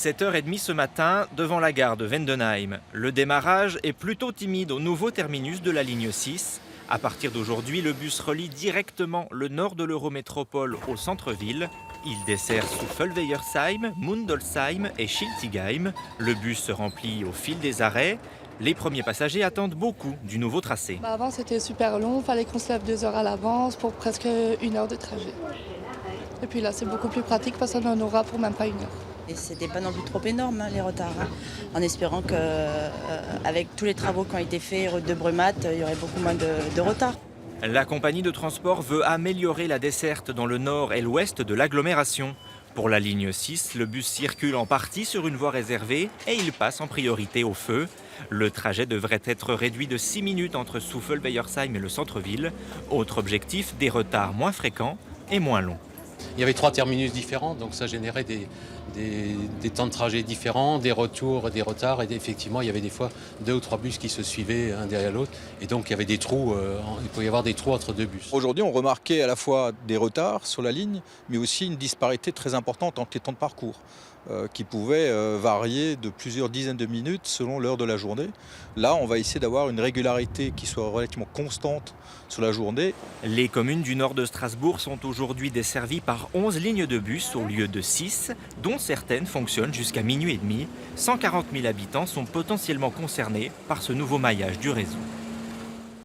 7h30 ce matin, devant la gare de Vendenheim. Le démarrage est plutôt timide au nouveau terminus de la ligne 6. À partir d'aujourd'hui, le bus relie directement le nord de l'Eurométropole au centre-ville. Il dessert Suffelweyersheim, Mundolsheim et Schiltigheim. Le bus se remplit au fil des arrêts. Les premiers passagers attendent beaucoup du nouveau tracé. Avant c'était super long, il fallait qu'on se lève 2 heures à l'avance pour presque 1 heure de trajet. Et puis là c'est beaucoup plus pratique parce qu'on en aura pour même pas 1 heure. Et c'était pas non plus trop énorme les retards, en espérant qu'avec tous les travaux qui ont été faits, route de Brumath, il y aurait beaucoup moins de retard. La compagnie de transport veut améliorer la desserte dans le nord et l'ouest de l'agglomération. Pour la ligne 6, le bus circule en partie sur une voie réservée et il passe en priorité au feu. Le trajet devrait être réduit de 6 minutes entre Suffelweyersheim et le centre-ville. Autre objectif, des retards moins fréquents et moins longs. Il y avait 3 terminus différents, donc ça générait des temps de trajet différents, des retours, des retards. Et effectivement, il y avait des fois 2 ou 3 bus qui se suivaient un derrière l'autre. Et donc, il y avait des trous, il pouvait y avoir des trous entre 2 bus. Aujourd'hui, on remarquait à la fois des retards sur la ligne, mais aussi une disparité très importante entre les temps de parcours, qui pouvaient varier de plusieurs dizaines de minutes selon l'heure de la journée. Là, on va essayer d'avoir une régularité qui soit relativement constante sur la journée. Les communes du nord de Strasbourg sont aujourd'hui desservies par 11 lignes de bus au lieu de 6, dont certaines fonctionnent jusqu'à minuit et demi. 140 000 habitants sont potentiellement concernés par ce nouveau maillage du réseau.